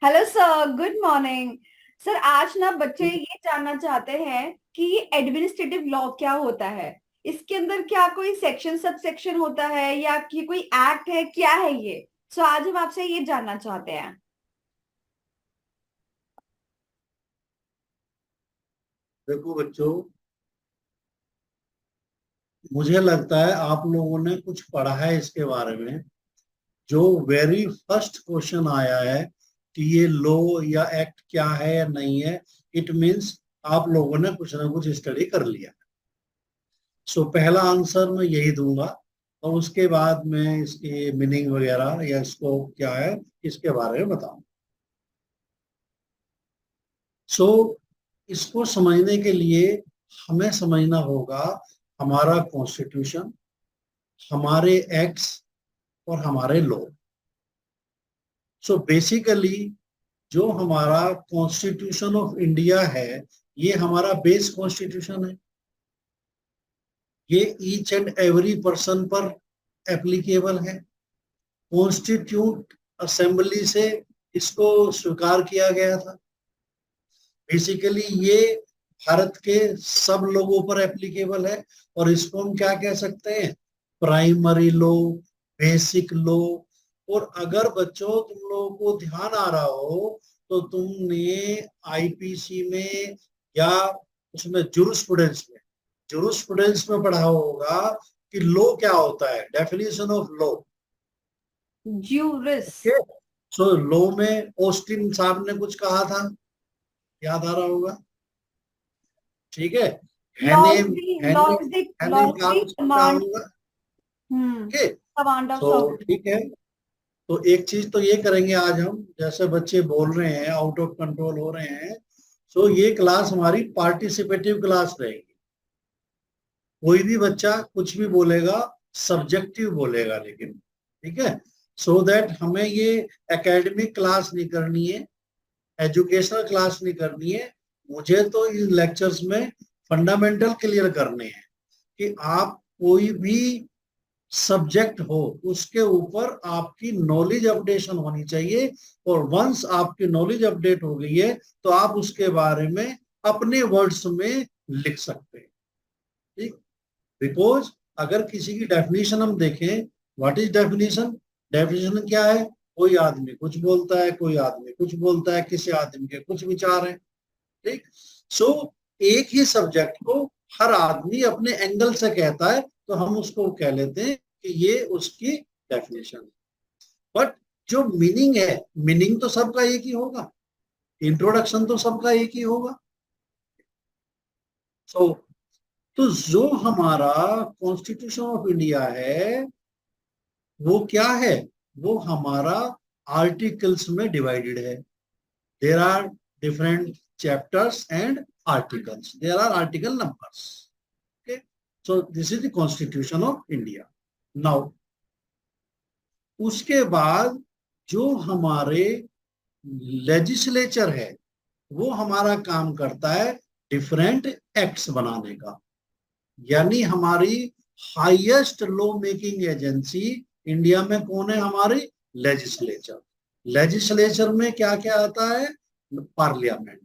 Hello sir, good morning. Sir, आज ना बच्चे ये जानना चाहते हैं कि ये एडमिनिस्ट्रेटिव लॉ क्या होता है। इसके अंदर क्या कोई सेक्शन सब सेक्शन होता है या कि कोई एक्ट है, क्या है ये। सो आज हम आपसे ये जानना चाहते हैं। देखो बच्चों, मुझे लगता है आप लोगों ने कुछ पढ़ा है इसके बारे में। जो वेरी फर्स्ट क्वेश्चन आया है कि ये लॉ या एक्ट क्या है या नहीं है, इट मीन्स आप लोगों ने कुछ ना कुछ स्टडी कर लिया। सो पहला आंसर मैं यही दूंगा और उसके बाद मैं इसकी मीनिंग वगैरह या इसको क्या है इसके बारे में बताऊं। सो इसको समझने के लिए हमें समझना होगा हमारा कॉन्स्टिट्यूशन, हमारे एक्ट्स और हमारे लॉ। सो बेसिकली जो हमारा कॉन्स्टिट्यूशन ऑफ इंडिया है, ये हमारा बेस कॉन्स्टिट्यूशन है। ये ईच एंड एवरी पर्सन पर एप्लीकेबल है। कॉन्स्टिट्यूट असेंबली से इसको स्वीकार किया गया था। बेसिकली ये भारत के सब लोगों पर एप्लीकेबल है और इसको हम क्या कह सकते हैं, प्राइमरी लॉ, बेसिक लॉ। और अगर बच्चों तुम लोगों को ध्यान आ रहा हो तो तुमने आईपीसी में या उसमें जुरिस्प्रूडेंस में पढ़ा होगा कि लॉ क्या होता है, definition of law. Juris. Okay, so law में ऑस्टिन साहब ने कुछ कहा था, याद आ रहा होगा। ठीक है। लॉ हैने इज द लॉ हैने इज द लॉ हैने इज का द कुछ कहा कमांड। होगा। Hmm. Okay, command of so sovereign. ठीक है। तो एक चीज तो ये करेंगे आज हम, जैसे बच्चे बोल रहे हैं आउट ऑफ कंट्रोल हो रहे हैं। सो ये क्लास हमारी पार्टिसिपेटिव क्लास रहेगी। कोई भी बच्चा कुछ भी बोलेगा, सब्जेक्टिव बोलेगा लेकिन, ठीक है। सो दैट हमें ये एकेडमिक क्लास नहीं करनी है, एजुकेशनल क्लास नहीं करनी है। मुझे तो इन लेक्चर्स में फंडामेंटल क्लियर करने हैं कि आप कोई भी सब्जेक्ट हो उसके ऊपर आपकी नॉलेज अपडेशन होनी चाहिए। और वंस आपकी नॉलेज अपडेट हो गई है तो आप उसके बारे में अपने वर्ड्स में लिख सकते हैं। ठीक। बिकॉज अगर किसी की डेफिनेशन हम देखें, व्हाट इज डेफिनेशन, डेफिनेशन क्या है, कोई आदमी कुछ बोलता है, कोई आदमी कुछ बोलता है, किसी आदमी के कुछ विचार हैं। ठीक। सो एक ही सब्जेक्ट को हर आदमी अपने एंगल से कहता है तो हम उसको कह लेते हैं कि ये उसकी डेफिनेशन है। बट जो मीनिंग है, मीनिंग तो सबका एक ही होगा, इंट्रोडक्शन तो सबका एक ही होगा। सो तो जो हमारा कॉन्स्टिट्यूशन ऑफ इंडिया है वो क्या है, वो हमारा आर्टिकल्स में डिवाइडेड है। There are different chapters and articles, there are article numbers. Okay, so this is the Constitution of India. Now, उसके बाद जो हमारे लेजिस्लेचर है वो हमारा काम करता है डिफरेंट एक्ट्स बनाने का। यानी हमारी highest law making agency India में कौन है, हमारी लेजिस्लेचर। लेजिस्लेचर में क्या क्या आता है, पार्लियामेंट।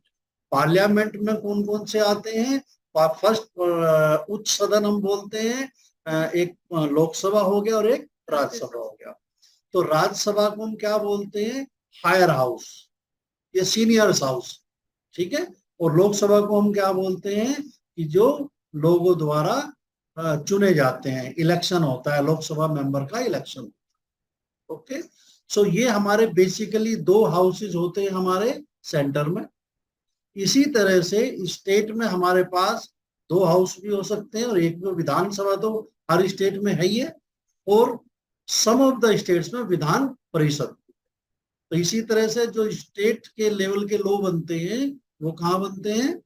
पार्लियामेंट में कौन कौन से आते हैं, फर्स्ट उच्च सदन हम बोलते हैं, एक लोकसभा हो गया और एक राज्यसभा हो गया। तो राज्यसभा को हम क्या बोलते हैं, हायर हाउस, ये सीनियर हाउस। ठीक है। और लोकसभा को हम क्या बोलते हैं कि जो लोगों द्वारा चुने जाते हैं, इलेक्शन होता है, लोकसभा मेंबर का इलेक्शन। ओके। सो ये हमारे बेसिकली दो हाउसेज होते हैं हमारे सेंटर में। इसी तरह से स्टेट में हमारे पास दो हाउस भी हो सकते हैं और एक में विधानसभा तो हर स्टेट में है ही है, और सम ऑफ द स्टेट्स में विधान परिषद। तो इसी तरह से जो स्टेट के लेवल के लॉ बनते हैं वो कहाँ बनते हैं,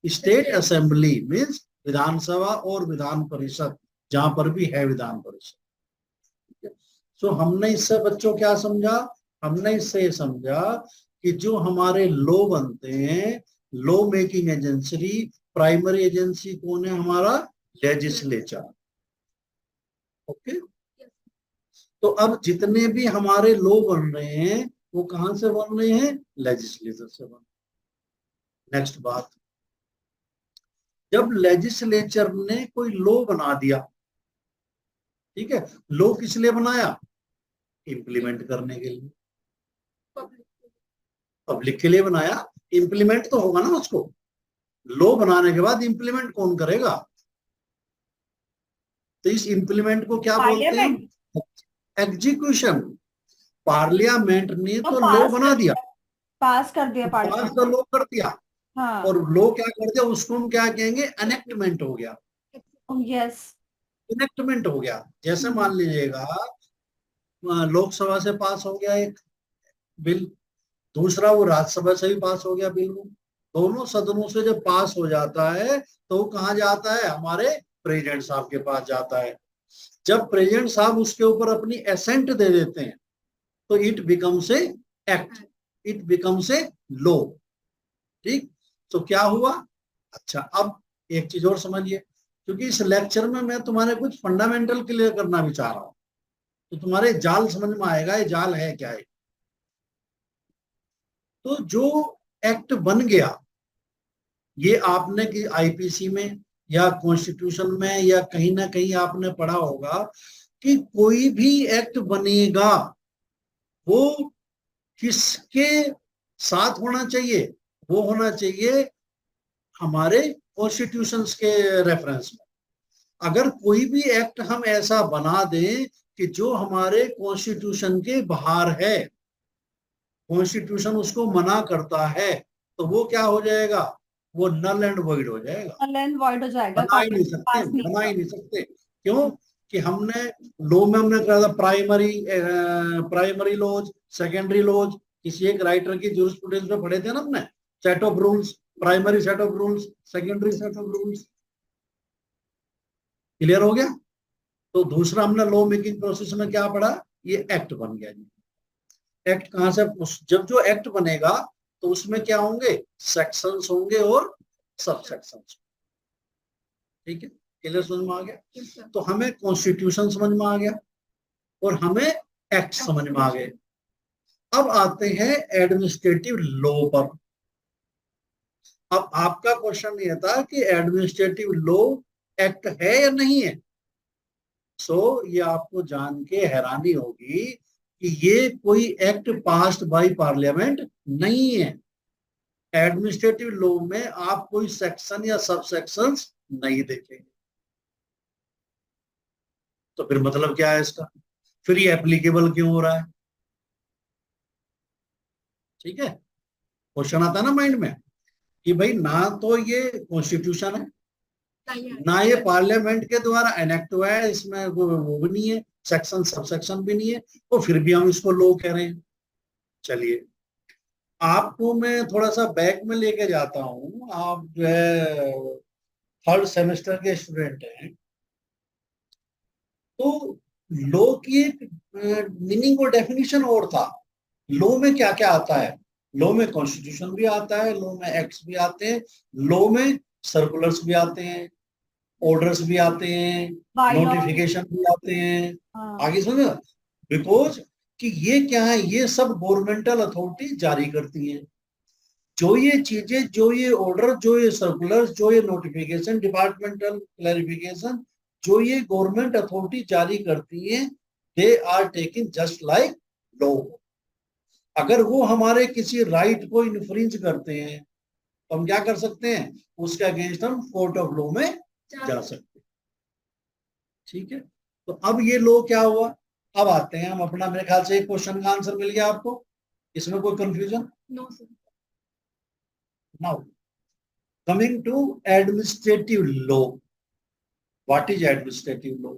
स्टेट असेंबली मीन्स विधानसभा और विधान परिषद, जहां पर भी है विधान परिषद। सो हमने इससे बच्चों क्या समझा, हमने इससे ये समझा कि जो हमारे लॉ बनते हैं, law making agency, primary agency कौन है, हमारा लेजिस्लेचर। ओके। तो अब जितने भी हमारे लॉ बन रहे हैं वो कहां से बन रहे हैं? लेजिस्लेचर से बन। नेक्स्ट बात, जब लेजिस्लेचर ने कोई लॉ बना दिया, ठीक है, लॉ किस लिए बनाया? इम्प्लीमेंट करने के लिए, पब्लिक के लिए बनाया। इम्प्लीमेंट तो होगा ना उसको, लॉ बनाने के बाद इम्प्लीमेंट कौन करेगा? तो इस इम्प्लीमेंट को क्या बोलते हैं हम? पार्लियामेंट। एग्जीक्यूशन। पार्लियामेंट ने तो तो लॉ पास बना कर दिया, दिया, पास कर दिया पास पार्लियामेंट। तो लॉ कर दिया, हाँ। और लॉ क्या कर दिया उसको हम क्या कहेंगे? एनेक्टमेंट हो गया। यस। इनेक्टमेंट हो गया। जैसे मान लीजिएगा लोकसभा से पास हो गया एक बिल, दूसरा वो राज्यसभा से भी पास हो गया बिल, वो दोनों सदनों से जब पास हो जाता है तो वो कहाँ जाता है? हमारे प्रेसिडेंट साहब के पास जाता है। जब प्रेसिडेंट साहब उसके ऊपर अपनी एसेंट दे देते हैं तो it becomes a act, it becomes a law. ठीक, तो क्या हुआ? अच्छा, अब एक चीज और समझिए, क्योंकि इस लेक्चर में मैं तुम्हारे कुछ फंडामेंटल क्लियर करना भी चाह रहा हूं, तो तुम्हारे जाल समझ में आएगा ये जाल है क्या है। तो जो एक्ट बन गया, ये आपने कि आईपीसी में या कॉन्स्टिट्यूशन में या कहीं ना कहीं आपने पढ़ा होगा कि कोई भी एक्ट बनेगा वो किसके साथ होना चाहिए? वो होना चाहिए हमारे कॉन्स्टिट्यूशंस के रेफरेंस में। अगर कोई भी एक्ट हम ऐसा बना दें कि जो हमारे कॉन्स्टिट्यूशन के बाहर है, कॉन्स्टिट्यूशन उसको मना करता है, तो वो क्या हो जाएगा? वो नल एंड वॉइड हो जाएगा। ऑनलाइन वॉइड हो जाएगा, बना ही नहीं पार्लियामेंट सकते, पास नहीं बना हुआ। ही नहीं सकते। क्यों? कि हमने लॉ में हमने कहा था primary, primary laws, secondary laws, किसी एक राइटर की जूरिस्प्रूडेंस में पढ़े थे ना हमने, set of rules, primary set of rules, secondary set of rules. Clear हो गया? तो दूसरा हमने लॉ मेकिंग प्रोसेस में क्या पढ़ा? ये एक्ट बन गया जी। एक्ट कहां से? जब जो एक्ट बनेगा तो उसमें क्या होंगे? सेक्शंस होंगे और सब सेक्शंस। ठीक है, क्लियर समझ में आ गया? तो हमें कॉन्स्टिट्यूशन समझ में आ गया और हमें एक्ट समझ में आ गए। अब आते हैं एडमिनिस्ट्रेटिव लॉ पर। अब आपका क्वेश्चन ये था कि एडमिनिस्ट्रेटिव लॉ एक्ट है या नहीं है। सो ये आपको जान के हैरानी होगी कि ये कोई एक्ट पास्ड बाय पार्लियामेंट नहीं है। एडमिनिस्ट्रेटिव लॉ में आप कोई सेक्शन या सब सेक्शंस नहीं देखेंगे। तो फिर मतलब क्या है इसका? फिर ये एप्लीकेबल क्यों हो रहा है? ठीक है, क्वेश्चन आता है ना माइंड में कि भाई ना तो ये कॉन्स्टिट्यूशन है, ना ये पार्लियामेंट के द्वारा एनेक्ट हुआ है, इसमें वो भी नहीं है, सेक्शन सब सेक्शन भी नहीं है, तो फिर भी हम इसको लॉ कह रहे हैं। चलिए, आपको मैं थोड़ा सा बैक में लेके जाता हूँ। आप जो है थर्ड सेमेस्टर के स्टूडेंट हैं, तो लॉ की एक मीनिंग और डेफिनेशन और था। लॉ में क्या क्या आता है? लॉ में कॉन्स्टिट्यूशन भी आता है, लॉ में एक्ट्स भी आते हैं, लॉ में सर्कुलर्स भी आते हैं, ऑर्डर्स भी आते हैं, बाय लॉ। नोटिफिकेशन भी आते हैं। हाँ। आगे समझो, बिकॉज कि ये क्या है, ये सब गवर्नमेंटल अथॉरिटी जारी करती है। जो ये चीजें, जो ये ऑर्डर, जो ये सर्कुलर, जो ये नोटिफिकेशन, डिपार्टमेंटल क्लैरिफिकेशन, जो ये गवर्नमेंट अथॉरिटी जारी करती है, they are taking just like law. अगर वो हमारे किसी राइट को इन्फ्रिंज करते हैं तो हम क्या कर सकते हैं? उसके अगेंस्ट हम कोर्ट ऑफ लॉ में जा सकते हैं। ठीक है, तो अब ये लॉ क्या हुआ? अब आते हैं हम अपना, मेरे ख्याल से एक क्वेश्चन का आंसर मिल गया आपको, इसमें कोई confusion? No sir. Now coming to administrative law. What is administrative law?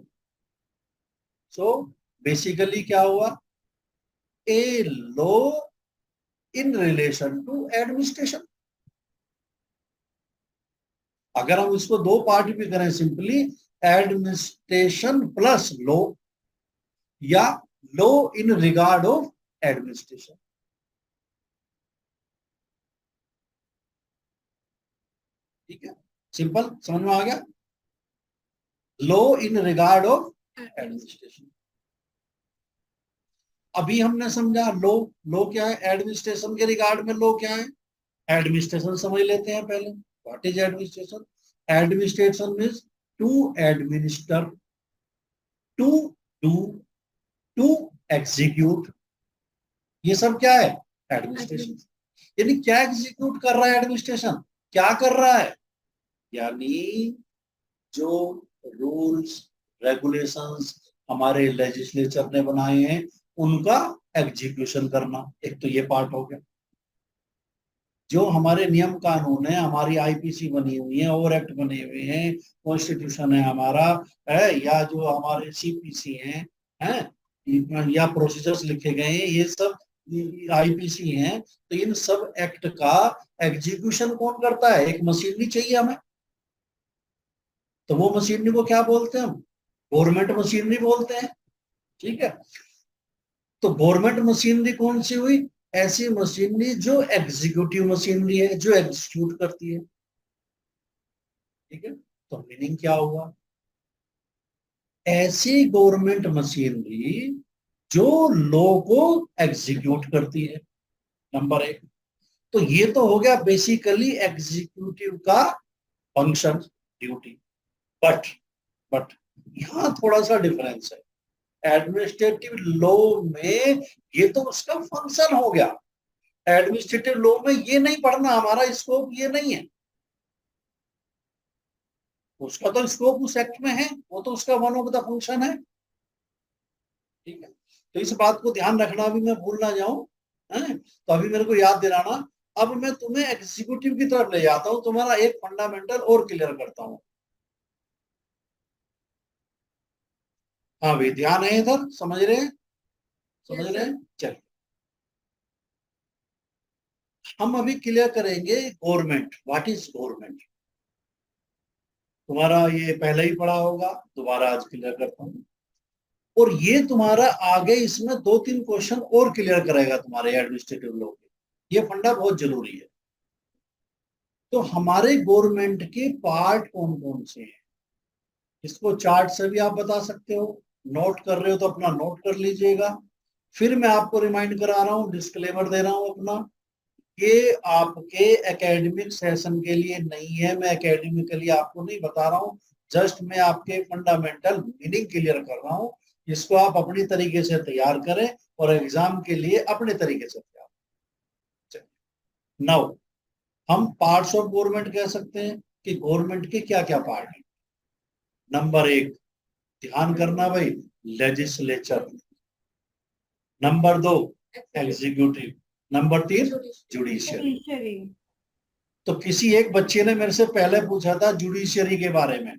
So basically क्या हुआ? A law in relation to administration. अगर हम इसको दो पार्ट भी करें, सिंपली एडमिनिस्ट्रेशन प्लस लॉ, या law in regard of administration. ठीक है, सिंपल समझ में आ गया? Law in regard of administration. अभी हमने समझा लो, लो क्या है, एडमिनिस्ट्रेशन के रिगार्ड में लो क्या है, एडमिनिस्ट्रेशन समझ लेते हैं पहले। What is administration? Administration means to administer, to do, to execute, ये सब क्या है, एडमिनिस्ट्रेशन। यानी क्या एग्जीक्यूट कर रहा है एडमिनिस्ट्रेशन, क्या कर रहा है, यानी जो रूल्स रेगुलेशंस हमारे लेजिस्लेचर ने बनाए हैं उनका एग्जीक्यूशन करना, एक तो ये पार्ट हो गया। जो हमारे नियम कानून है, हमारी आईपीसी बनी हुई है, ओवर एक्ट बने हुए हैं, कॉन्स्टिट्यूशन है हमारा, है, या जो हमारे सीपीसी हैं या प्रोसीजर्स लिखे गए हैं, ये सब आईपीसी हैं। तो इन सब एक्ट का एग्जीक्यूशन कौन करता है, एक मशीनरी चाहिए हमें। तो वो मशीनरी को क्या बोलते हैं हम, गवर्नमेंट मशीनरी बोलते हैं। ठीक है, तो गवर्नमेंट मशीनरी कौन सी हुई, ऐसी मशीनरी जो एग्जीक्यूटिव मशीनरी है, जो एग्जीक्यूट करती है। ठीक है, तो मीनिंग क्या हुआ, ऐसी गवर्नमेंट मशीनरी जो लॉ को एग्जीक्यूट करती है, नंबर एक। तो ये तो हो गया बेसिकली एग्जीक्यूटिव का फंक्शन, ड्यूटी। बट बट यहां थोड़ा सा डिफरेंस है, एडमिनिस्ट्रेटिव लॉ में ये तो उसका फंक्शन हो गया, एडमिनिस्ट्रेटिव लॉ में ये नहीं पढ़ना, हमारा स्कोप ये नहीं है। उसका तो स्कोप उस एक्ट में है, वो तो उसका वन ऑफ द फंक्शन है। ठीक है, तो इस बात को ध्यान रखना, अभी मैं भूल ना जाऊं, है तो अभी मेरे को याद दिलाना। अब मैं तुम्हें एग्जीक्यूटिव की तरफ ले जाता हूं, तुम्हारा एक फंडामेंटल और क्लियर करता हूं। हाँ भाई, ध्यान है इधर, समझ रहे हैं, समझ रहे हैं, चलिए हम अभी क्लियर करेंगे गवर्नमेंट, व्हाट इज गवर्नमेंट। तुम्हारा ये पहले ही पढ़ा होगा, दोबारा आज क्लियर करता हूँ। और ये तुम्हारा आगे इसमें 2-3 क्वेश्चन और क्लियर करेगा तुम्हारे एडमिनिस्ट्रेटिव लॉ के, ये फंडा बहुत जरूरी है। तो हमारे गवर्नमेंट के पार्ट कौन कौन से हैं, इसको चार्ट से भी आप बता सकते हो, नोट कर रहे हो तो अपना नोट कर लीजिएगा। फिर मैं आपको रिमाइंड करा रहा हूँ, डिस्क्लेमर दे रहा हूँ अपना, ये आपके एकेडमिक सेशन के लिए नहीं है, मैं एकेडमिकली आपको नहीं बता रहा हूँ, जस्ट मैं आपके फंडामेंटल मीनिंग क्लियर कर रहा हूँ। इसको आप अपनी तरीके से तैयार करें और एग्जाम के लिए अपने तरीके से तैयार। नाउ हम पार्ट्स ऑफ गवर्नमेंट कह सकते हैं कि गवर्नमेंट के क्या क्या पार्ट हैं। नंबर एक, ध्यान करना भाई, लेजिस्लेचर। नंबर दो, एग्जीक्यूटिव। नंबर तीन, जुडिशियरी। जुडिशरी। तो किसी एक बच्चे ने मेरे से पहले पूछा था जुडिशियरी के बारे में,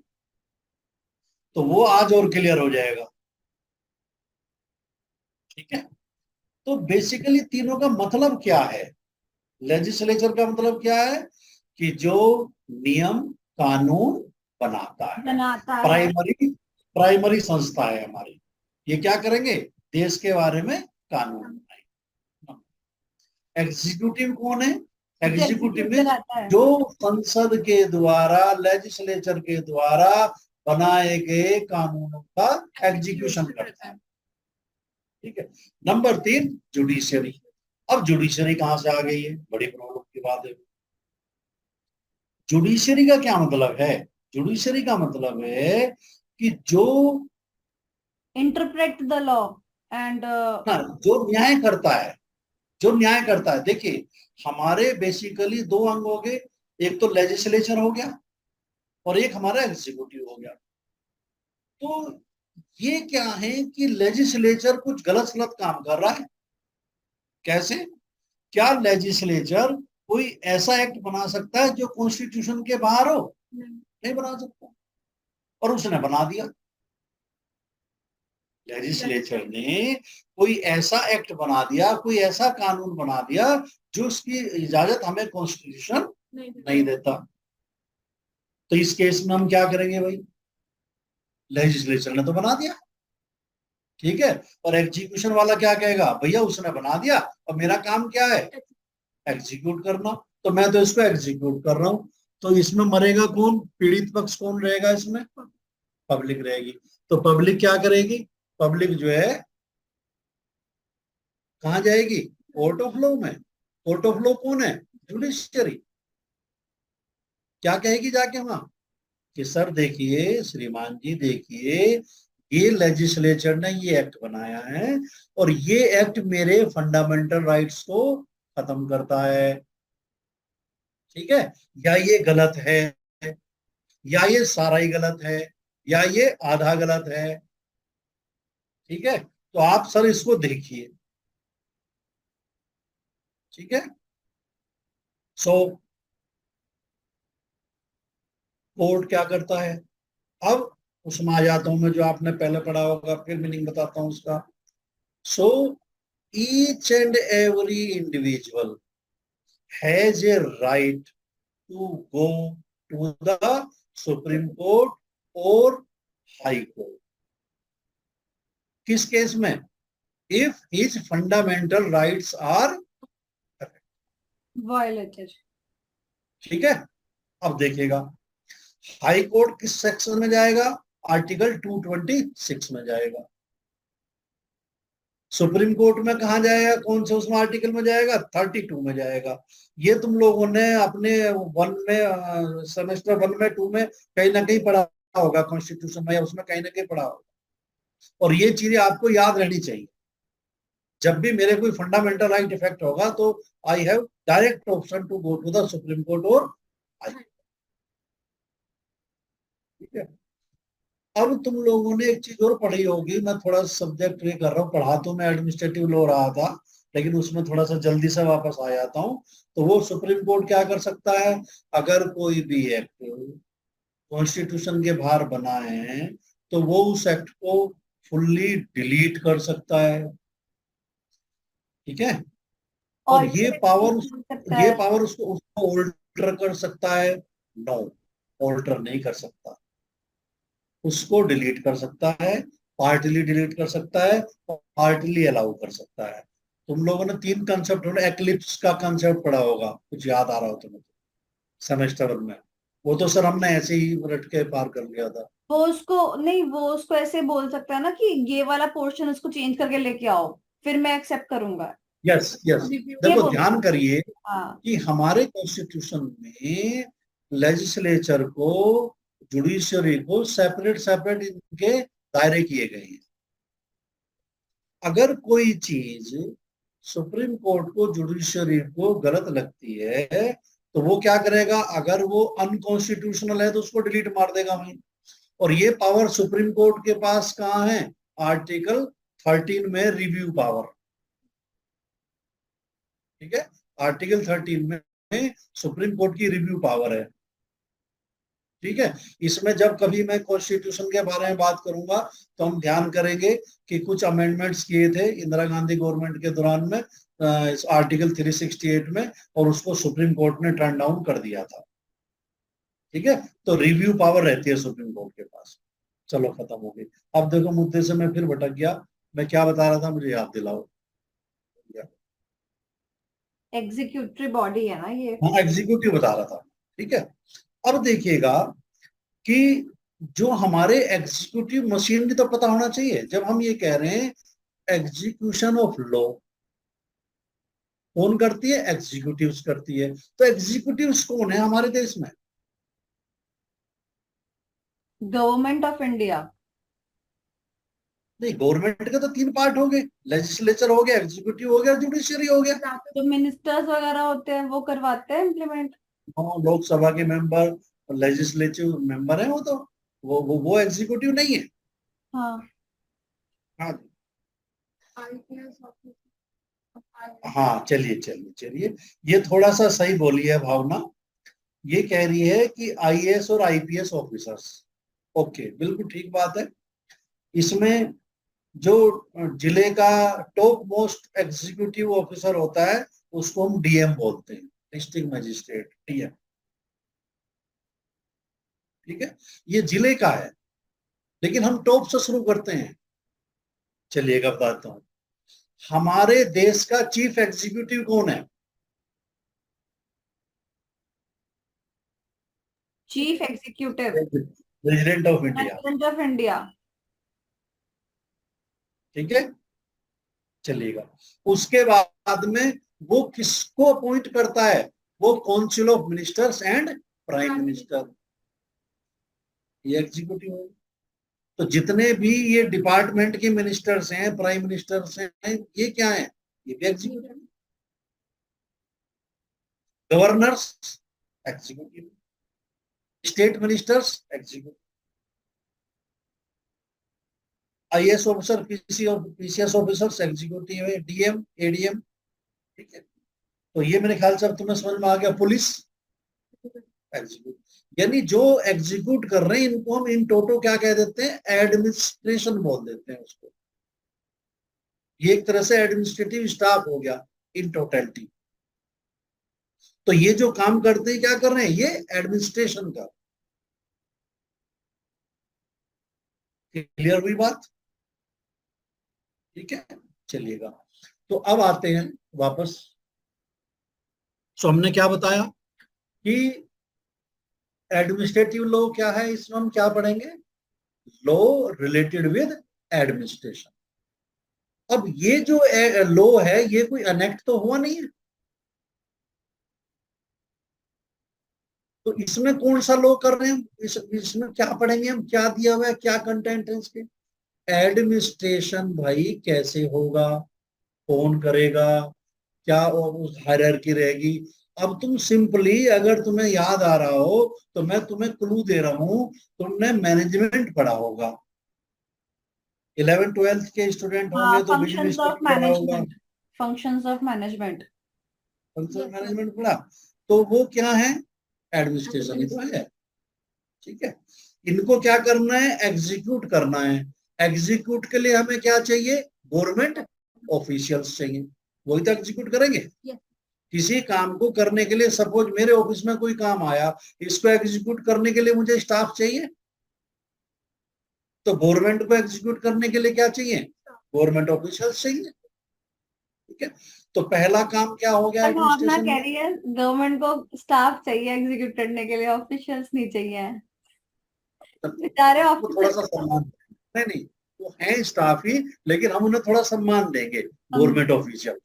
तो वो आज और क्लियर हो जाएगा। ठीक है, तो बेसिकली तीनों का मतलब क्या है, लेजिस्लेचर का मतलब क्या है कि जो नियम कानून बनाता है, बनाता है। प्राइमरी प्राइमरी संस्था है हमारी, ये क्या करेंगे, देश के बारे में कानून बनाएंगे। एग्जीक्यूटिव कौन है, एग्जीक्यूटिव में कराता है। जो संसद के द्वारा, लेजिस्लेचर के द्वारा बनाए गए कानूनों का एग्जीक्यूशन करता है। ठीक है, नंबर तीन, जुडिशियरी। अब जुडिशियरी कहां से आ गई है, बड़ी प्रॉब्लम की बात है। जुडिशियरी का क्या मतलब है, जुडिशियरी का मतलब है कि जो इंटरप्रेट द लॉ एंड ना, जो न्याय करता है, जो न्याय करता है। देखिए हमारे बेसिकली दो अंग हो गए, एक तो लेजिस्लेचर हो गया और एक हमारा एग्जीक्यूटिव हो गया। तो ये क्या है कि लेजिस्लेचर कुछ गलत गलत काम कर रहा है। कैसे, क्या लेजिस्लेचर कोई ऐसा एक्ट बना सकता है जो कॉन्स्टिट्यूशन के बाहर हो, नहीं बना सकता, और उसने बना दिया। लेजिस्लेचर ने कोई ऐसा एक्ट बना दिया, कोई ऐसा कानून बना दिया जो उसकी इजाजत हमें कॉन्स्टिट्यूशन नहीं देता। तो इस केस में हम क्या करेंगे भाई, लेजिस्लेचर ने तो बना दिया, ठीक है, और एग्जीक्यूशन वाला क्या कहेगा, भैया उसने बना दिया और मेरा काम क्या है, एग्जीक्यूट करना, तो मैं तो इसको एग्जीक्यूट कर रहा हूं। तो इसमें मरेगा कौन, पीड़ित पक्ष कौन रहेगा इसमें, पब्लिक रहेगी। तो पब्लिक क्या करेगी, पब्लिक जो है कहाँ जाएगी? कोर्ट ऑफ लॉ में। कोर्ट ऑफ लॉ कौन है? जुडिशियरी। क्या कहेगी जाके वहां कि सर देखिए, श्रीमान जी देखिए, ये लेजिस्लेचर ने ये एक्ट बनाया है और ये एक्ट मेरे फंडामेंटल राइट्स को खत्म करता है, ठीक है, या ये गलत है, या ये सारा ही गलत है, या ये आधा गलत है, ठीक है, तो आप सर इसको देखिए, ठीक है। सो कोर्ट क्या करता है? अब उसमें आ जाता हूं मैं, जो आपने पहले पढ़ा होगा, फिर मीनिंग बताता हूं उसका। So each and every individual has a right to go to the Supreme Court और हाई कोर्ट। किस केस में? If his fundamental rights are, violated. ठीक है। अब देखिएगा, हाई कोर्ट किस सेक्शन में जाएगा? आर्टिकल 226 में जाएगा। सुप्रीम कोर्ट में कहा जाएगा? कौन से उसमें आर्टिकल में जाएगा? 32 में जाएगा। ये तुम लोगों ने अपने वन में, सेमेस्टर वन में, टू में कहीं ना कहीं पढ़ा होगा, कॉन्स्टिट्यूशन में या उसमें कहीं ना कहीं पढ़ा होगा। और ये चीजें आपको याद रहनी चाहिए। जब भी मेरे कोई फंडामेंटल राइट इफेक्ट होगा तो I have direct option to go to the Supreme Court और हाई, ठीक है। अब तुम लोगों ने एक चीज और पढ़ी होगी, मैं थोड़ा सब्जेक्ट ये कर रहा हूँ, पढ़ा तो मैं एडमिनिस्ट्रेटिव लॉ रहा था, लेकिन उसमें थोड़ा सा जल्दी से वापस आ जाता हूँ। तो वो सुप्रीम कोर्ट क्या कर सकता है? अगर कोई भी एक्ट कॉन्स्टिट्यूशन के बाहर बना है तो वो उस एक्ट को फुल्ली डिलीट कर सकता है, ठीक है। और ऑल्टरेट कर सकता ये है। पावर उसको उसको ऑल्टर कर सकता है? नो, ऑल्टर नहीं कर सकता। उसको डिलीट कर सकता है, पार्टली डिलीट कर सकता है, पार्टली अलाउ कर सकता है। तुम लोगों ने तीन कंसेप्ट, एक्लिप्स का कंसेप्ट पढ़ा होगा, कुछ याद आ रहा हो तुम्हें तो, सेमेस्टर में। वो तो सर हमने ऐसे ही रट के पार कर लिया था। वो उसको नहीं, वो उसको ऐसे बोल सकता है ना कि ये वाला पोर्शन उसको चेंज करके लेके आओ, फिर मैं एक्सेप्ट करूंगा। Yes yes. ये देखो बोल ध्यान सकता करिए है। हाँ। कि हमारे कॉन्स्टिट्यूशन में लेजिस्लेचर को, जुडिशियरी को सेपरेट सेपरेट इनके दायरे किए गए हैं। अगर कोई चीज सुप्रीम कोर्ट को, जुडिशियरी को गलत लगती है तो वो क्या करेगा? अगर वो अनकॉन्स्टिट्यूशनल है तो उसको डिलीट मार देगा वहीं। और ये पावर सुप्रीम कोर्ट के पास कहाँ है? आर्टिकल 13 में रिव्यू पावर, ठीक है। आर्टिकल 13 में सुप्रीम कोर्ट की रिव्यू पावर है, ठीक है। इसमें जब कभी मैं कॉन्स्टिट्यूशन के बारे में बात करूंगा तो हम ध्यान करेंगे कि कुछ अमेंडमेंट्स किए थे इंदिरा गांधी गवर्नमेंट के दौरान में, इस आर्टिकल 368 में, और उसको सुप्रीम कोर्ट ने टर्न डाउन कर दिया था, ठीक है। तो रिव्यू पावर रहती है सुप्रीम कोर्ट के पास। चलो खत्म हो गई। अब देखो, मुद्दे से मैं फिर भटक गया। मैं क्या बता रहा था, मुझे याद दिलाओ। एग्जीक्यूटिव बॉडी है ना ये। हाँ, एग्जीक्यूटिव बता रहा था, ठीक है। अब देखिएगा कि जो हमारे एग्जीक्यूटिव मशीनरी तो पता होना चाहिए। जब हम ये कह रहे हैं एग्जीक्यूशन ऑफ लॉ कौन करती है? एग्जीक्यूटिव्स करती है। तो एग्जीक्यूटिव्स कौन है हमारे देश में? Government of India. नहीं, गवर्नमेंट के तो तीन पार्ट हो गए, लेजिस्लेचर हो गया, एग्जीक्यूटिव हो गया, जुडिशियरी हो गया। जो मिनिस्टर्स वगैरह होते हैं वो करवाते हैं इम्प्लीमेंट। हाँ, लोकसभा के मेंबर, लेजिस्लेटिव मेंबर है वो तो, वो एग्जीक्यूटिव नहीं है। हाँ। हाँ हाँ, चलिए चलिए चलिए, ये थोड़ा सा सही बोली है भावना। ये कह रही है कि आईएएस और आईपीएस ऑफिसर्स, ओके, बिल्कुल ठीक बात है। इसमें जो जिले का टॉप मोस्ट एग्जीक्यूटिव ऑफिसर होता है उसको हम डीएम बोलते हैं, डिस्ट्रिक्ट मजिस्ट्रेट, डीएम, ठीक है। ये जिले का है, लेकिन हम टॉप से शुरू करते हैं। चलिएगा बताता हूँ, हमारे देश का चीफ एग्जीक्यूटिव कौन है? Chief executive. President of India, president of India. ठीक है। चलेगा। उसके बाद में वो किसको अपॉइंट करता है? वो council of ministers and prime minister, ये एग्जीक्यूटिव है। तो जितने भी ये डिपार्टमेंट के मिनिस्टर्स हैं, प्राइम मिनिस्टर्स हैं, ये क्या है? ये भी executive. Governors executive, state ministers executive, IAS officer, PCS officers executive है, डीएम एडीएम। ठीक है, तो ये मेरे ख्याल से अब तुम्हें समझ में आ गया। पुलिस एग्जीक्यूट, यानी जो एग्जीक्यूट कर रहे हैं इनको हम इन टोटो क्या कह देते हैं? एडमिनिस्ट्रेशन बोल देते हैं उसको। ये एक तरह से एडमिनिस्ट्रेटिव स्टाफ हो गया इन टोटलिटी। तो ये जो काम करते हैं क्या कर रहे हैं? ये एडमिनिस्ट्रेशन का। क्लियर हुई बात? ठीक है, चलिएगा। तो अब आते हैं वापस। तो हमने क्या बताया कि एडमिनिस्ट्रेटिव लॉ क्या है, इसमें हम क्या पढ़ेंगे? Law related with administration. अब ये जो लॉ है ये कोई अनेक्ट तो हुआ नहीं है, तो इसमें कौन सा लॉ कर रहे हैं? इसमें क्या पढ़ेंगे हम? क्या दिया हुआ है, क्या कंटेंट है इसके? एडमिनिस्ट्रेशन भाई कैसे होगा, कौन करेगा, क्या उस हायरार्की रहेगी। अब तुम सिंपली, अगर तुम्हें याद आ रहा हो तो मैं तुम्हें क्लू दे रहा हूं, तुमने मैनेजमेंट पढ़ा होगा, 11th-12th के स्टूडेंट हाँ, होंगे तो बिजनेस फंक्शंस ऑफ स्टडी पढ़ा होगा, management, functions of management. Function management पढ़ा। तो वो क्या है? एडमिनिस्ट्रेशन ही तो है। ठीक है, इनको क्या करना है? एग्जीक्यूट करना है। एग्जीक्यूट के लिए हमें क्या चाहिए? गवर्नमेंट ऑफिशियल्स चाहिए, वही तो एग्जीक्यूट करेंगे। किसी काम को करने के लिए, सपोज मेरे ऑफिस में कोई काम आया, इसको एग्जीक्यूट करने के लिए मुझे स्टाफ चाहिए, तो गवर्नमेंट को एग्जीक्यूट करने के लिए क्या चाहिए? गवर्नमेंट ऑफिशियल्स चाहिए। ठीक है, तो पहला काम क्या हो गया भावना एडमिनिस्ट्रेशन कह में? रही है गवर्नमेंट को स्टाफ चाहिए एग्जीक्यूट करने के लिए, ऑफिशियल्स नहीं चाहिए। बेचारे उनको थोड़ा सा ऑफिशियल। सम्मान, नहीं नहीं, वो है स्टाफ ही, लेकिन हम उन्हें थोड़ा सम्मान देंगे, गवर्नमेंट ऑफिशियल।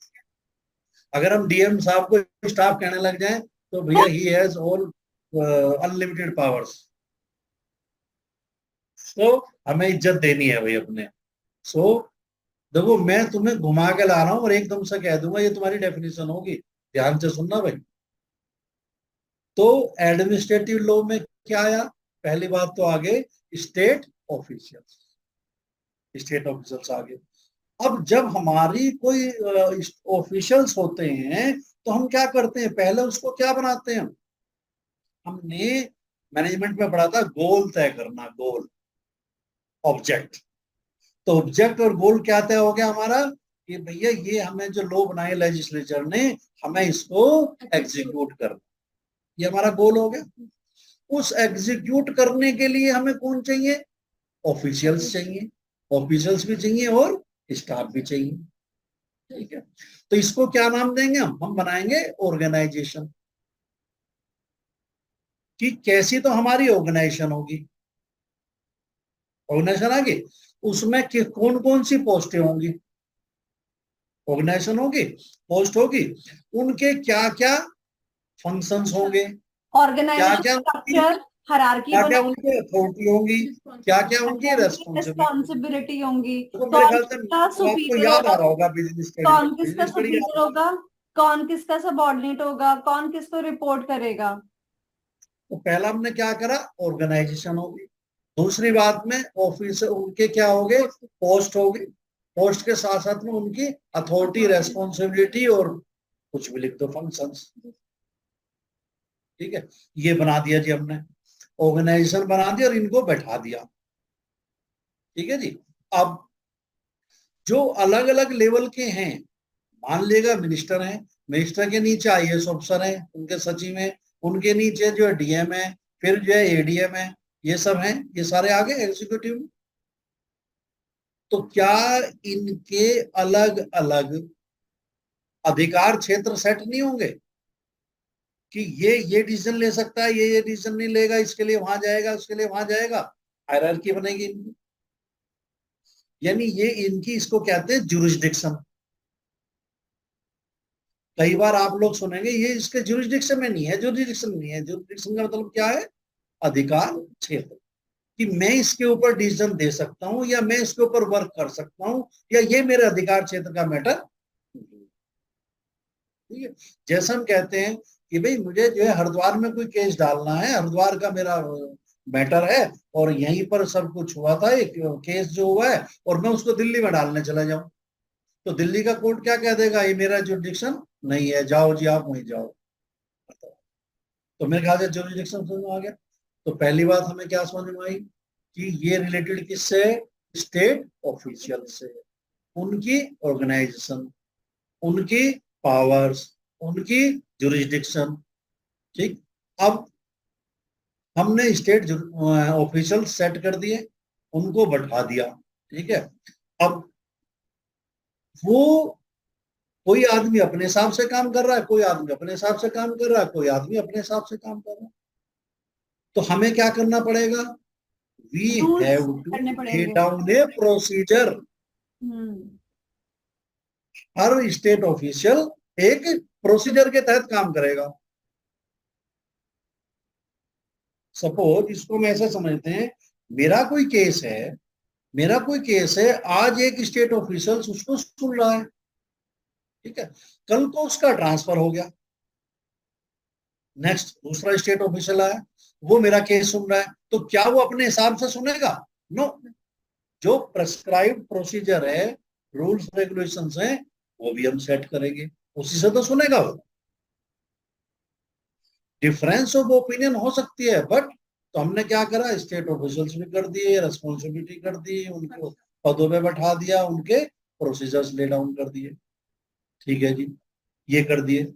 अगर हम डीएम साहब को स्टाफ कहने लग जाएं तो भैया he has all unlimited powers, तो हमें इज्जत देनी है भाई अपने। सो देखो, मैं तुम्हें घुमा के ला रहा हूं और एकदम से कह दूंगा ये तुम्हारी डेफिनेशन होगी, ध्यान से सुनना भाई। तो एडमिनिस्ट्रेटिव लॉ में क्या आया? पहली बात तो आगे स्टेट ऑफिशियल्स, स्टेट ऑफिशियल्स आगे। अब जब हमारी कोई ऑफिशियल्स होते हैं तो हम क्या करते हैं? पहले उसको क्या बनाते हैं? हमने मैनेजमेंट में पढ़ा था गोल तय करना, गोल, ऑब्जेक्ट। तो ऑब्जेक्ट और गोल क्या तय हो गया हमारा कि भैया ये हमें जो लॉ बनाए लेजिस्लेचर ने, हमें इसको एग्जीक्यूट करना, ये हमारा गोल हो गया। उस एग्जीक्यूट करने के लिए हमें कौन चाहिए? ऑफिशियल्स चाहिए, ऑफिशियल्स भी चाहिए और स्टाफ भी चाहिए। ठीक है, तो इसको क्या नाम देंगे? हम बनाएंगे ऑर्गेनाइजेशन। कि कैसी तो हमारी ऑर्गेनाइजेशन होगी, ऑर्गेनाइजेशन आगे उसमें कौन कौन सी पोस्टें होंगी? ऑर्गेनाइजेशन होगी, पोस्ट होगी, उनके क्या क्या फंक्शंस होंगे, क्या ऑर्गेनाइजेशन क्या उनकी, स्ट्रक्चर, हायरार्की क्या क्या बनेगी, उनकी अथॉरिटी होंगी, क्या क्या उनकी रेस्पॉन्सिबिलिटी। रिस्पॉन्सिबिलिटी होंगी। तो मेरे कौन ख्याल से किसका आपको सुपीरियर याद होगा, आ रहा होगा बिजनेस स्टडी, कौन किसका बिजनेस स्टडी याद सुपीरियर आ रहा होगा, कौन किसका सबऑर्डिनेट होगा, कौन किसको रिपोर्ट करेगा। तो पहला हमने क्या करा? ऑर्गेनाइजेशन होगी। दूसरी बात में ऑफिस उनके क्या हो गए? पोस्ट हो गई। पोस्ट के साथ साथ में उनकी अथॉरिटी, रेस्पॉन्सिबिलिटी और कुछ भी लिख दो, फंक्शंस। ठीक है, ये बना दिया जी हमने, ऑर्गेनाइजेशन बना दिया और इनको बैठा दिया। ठीक है जी। अब जो अलग अलग लेवल के हैं, मान लेगा मिनिस्टर हैं, मिनिस्टर के नीचे आईएएस अफसर हैं, उनके सचिव हैं, उनके नीचे जो है डीएम है, फिर जो है एडीएम है, ये सब हैं, ये सारे आगे एग्जीक्यूटिव में। तो क्या इनके अलग अलग अधिकार क्षेत्र सेट नहीं होंगे कि ये डिसीजन ले सकता है, ये डिसीजन नहीं लेगा, इसके लिए वहां जाएगा, उसके लिए वहां जाएगा, हायरार्की बनेगी इनकी। यानी ये इनकी, इसको कहते हैं जुरिस्डिक्शन। कई बार आप लोग सुनेंगे ये इसके जुरिस्डिक्शन में नहीं है, जुरिस्डिक्शन नहीं है। जुरिस्डिक्शन का मतलब क्या है? अधिकार क्षेत्र, कि मैं इसके ऊपर डिसीजन दे सकता हूं या मैं इसके ऊपर वर्क कर सकता हूं, या ये मेरे अधिकार क्षेत्र का मैटर। ठीक है। जैसे हम कहते हैं कि भाई मुझे जो है हरिद्वार में कोई केस डालना है, हरिद्वार का मेरा मैटर है और यहीं पर सब कुछ हुआ था, एक केस जो हुआ है, और मैं उसको दिल्ली में डालने चला जाऊं, तो दिल्ली का कोर्ट क्या कह देगा? ये मेरा जुरिडिक्शन नहीं है, जाओ जी आप वहीं जाओ। तो मेरे ख्याल से जुरिडिक्शन समझ में आ गया। तो पहली बात हमें क्या समझ में आई कि ये रिलेटेड किससे? स्टेट ऑफिशियल से, उनकी ऑर्गेनाइजेशन, उनकी पावर्स, उनकी जुरिस्डिक्शन। ठीक। अब हमने स्टेट ऑफिशियल सेट कर दिए, उनको बैठा दिया। ठीक है। अब वो कोई आदमी अपने हिसाब से काम कर रहा है, कोई आदमी अपने हिसाब से काम कर रहा है, कोई आदमी अपने हिसाब से काम कर रहा है। तो हमें क्या करना पड़ेगा? वी रूल्स हैव टू करने ले पड़ेंगे। डाउन ए प्रोसीजर। हम्म। हर स्टेट ऑफिशियल एक प्रोसीजर के तहत काम करेगा। सपोज इसको हम ऐसे समझते हैं, मेरा कोई केस है, मेरा कोई केस है, आज एक स्टेट ऑफिशियल उसको सुन रहा है। ठीक है। कल को उसका ट्रांसफर हो गया, नेक्स्ट दूसरा स्टेट ऑफिशियल आया, वो मेरा केस सुन रहा है, तो क्या वो अपने हिसाब से सुनेगा? नो। जो प्रेस्क्राइब्ड प्रोसीजर है, रूल्स रेगुलेशंस हैं, वो भी हम सेट करेंगे, उसी से तो सुनेगा वो। डिफरेंस ऑफ ओपिनियन हो सकती है, बट तो हमने क्या करा? स्टेट ऑफिशियल्स भी कर दिए, रेस्पॉन्सिबिलिटी कर दी, उनको पदों पे बैठा दिया, उनके प्रोसीजर्स ले डाउन कर दिए। ठीक है जी, ये कर दिए।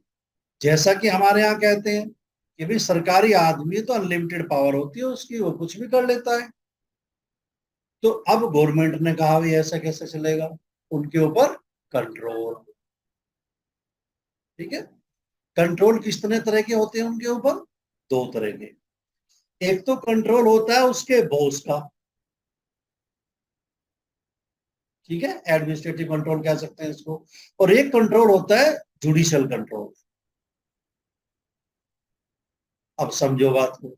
जैसा कि हमारे यहाँ कहते हैं कि भाई सरकारी आदमी तो अनलिमिटेड पावर होती है उसकी, वो कुछ भी कर लेता है। तो अब गवर्नमेंट ने कहा भाई ऐसा कैसे चलेगा? उनके ऊपर कंट्रोल। ठीक है। कंट्रोल कितने तरह के होते हैं उनके ऊपर? दो तरह के। एक तो कंट्रोल होता है उसके बॉस का, ठीक है, एडमिनिस्ट्रेटिव कंट्रोल कह सकते हैं इसको। और एक कंट्रोल होता है जुडिशियल कंट्रोल। अब समझो बात को।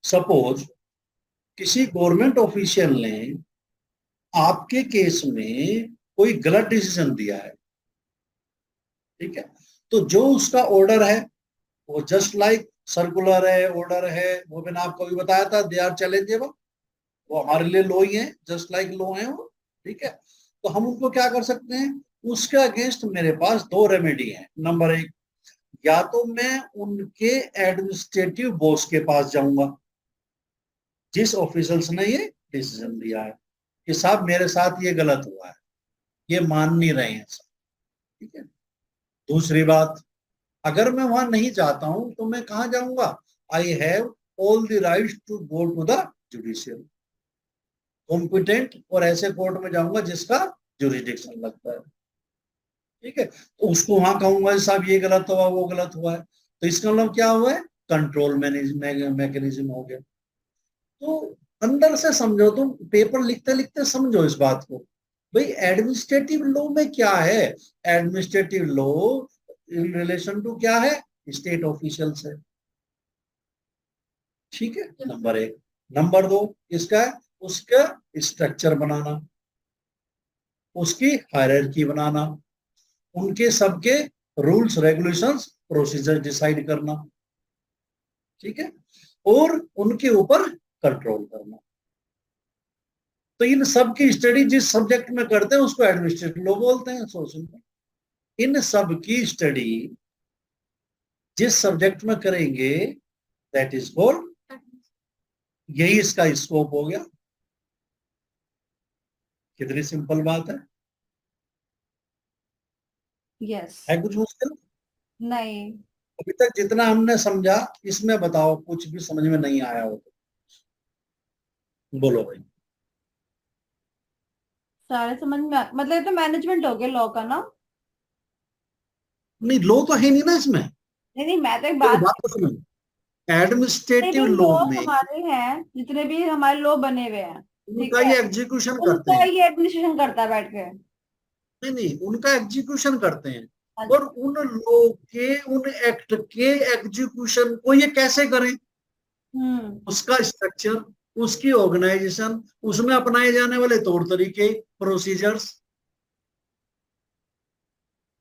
सपोज किसी गवर्नमेंट ऑफिशियल ने आपके केस में कोई गलत डिसीजन दिया है। ठीक है। तो जो उसका ऑर्डर है वो जस्ट लाइक सर्कुलर है, ऑर्डर है, वो मैंने आपको भी बताया था, दे आर चैलेंजेबल। वो हमारे लिए लो ही है, जस्ट लाइक लो है वो। ठीक है। तो हम उनको क्या कर सकते हैं? उसके अगेंस्ट मेरे पास दो रेमेडी है। नंबर एक, या तो मैं उनके एडमिनिस्ट्रेटिव बॉस के पास जाऊंगा, जिस ऑफिसर्स ने ये डिसीजन लिया है कि साहब मेरे साथ ये गलत हुआ है, ये मान नहीं रहे हैं सब। ठीक है। दूसरी बात, अगर मैं वहां नहीं जाता हूं तो मैं कहा जाऊंगा? I have all the right to go to the judicial competent, और ऐसे कोर्ट में जाऊंगा जिसका जुरिडिक्शन लगता है। ठीक है। तो उसको वहां कहूंगा साहब ये गलत हुआ, वो गलत हुआ है। तो इसका मतलब क्या हुआ है? कंट्रोल मैकेनिज्म हो गया। तो अंदर से समझो, तुम पेपर लिखते लिखते समझो इस बात को। भाई एडमिनिस्ट्रेटिव लॉ में क्या है? Administrative law in relation to क्या है? स्टेट ऑफिशियल से। ठीक है, नंबर एक। नंबर दो इसका है उसका स्ट्रक्चर बनाना, उसकी हायरार्की बनाना, उनके सबके रूल्स रेगुलेशंस प्रोसीजर डिसाइड करना। ठीक है। और उनके ऊपर कंट्रोल करना। तो इन सब की स्टडी जिस सब्जेक्ट में करते हैं उसको एडमिनिस्ट्रेटिव लॉ बोलते हैं। सोशल में इन सब की स्टडी जिस सब्जेक्ट में करेंगे दैट इज कॉल्ड, यही इसका स्कोप हो गया। कितनी सिंपल बात यस। है कुछ मुश्किल? नहीं, अभी तक जितना हमने समझा, इसमें बताओ कुछ भी समझ में नहीं आया हो तो बोलो भाई। सारे समझ में मतलब ये तो मैनेजमेंट हो गया लॉ का ना। नहीं, लो तो है नहीं ना इसमें। नहीं नहीं, मैं तो एक देखो बात, बात तो सुनो, जितने एडमिनिस्ट्रेटिव भी लॉ लॉ में हमारे हैं, जितने भी हमारे लॉ बने हुए हैं, ठीक उनका है, ये एग्जीक्यूशन करते उनका हैं। ये एडमिनिस्ट्रेशन करता है बैठ के। नहीं नहीं, उनका एग्जीक्यूशन करते हैं। और उन लॉ के, उन एक्ट के एग्जीक्यूशन को ये कैसे करें, उसका स्ट्रक्चर, उसकी ऑर्गेनाइजेशन, उसमें अपनाए जाने वाले तौर तरीके, प्रोसीजर्स,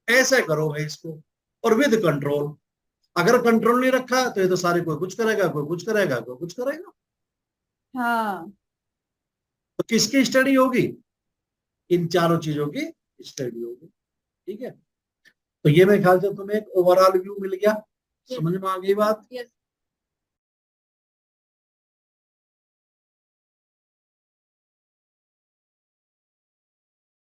ऐसे करो भाई इसको, और विद कंट्रोल। अगर कंट्रोल नहीं रखा तो ये तो सारे, कोई कुछ करेगा, कोई कुछ करेगा, कोई कुछ करेगा। हाँ। तो किसकी स्टडी होगी? इन चारों चीजों की स्टडी होगी। ठीक है, तो ये मेरे ख्याल से तुम्हें एक ओवरऑल व्यू मिल गया, समझ में आ गई बात।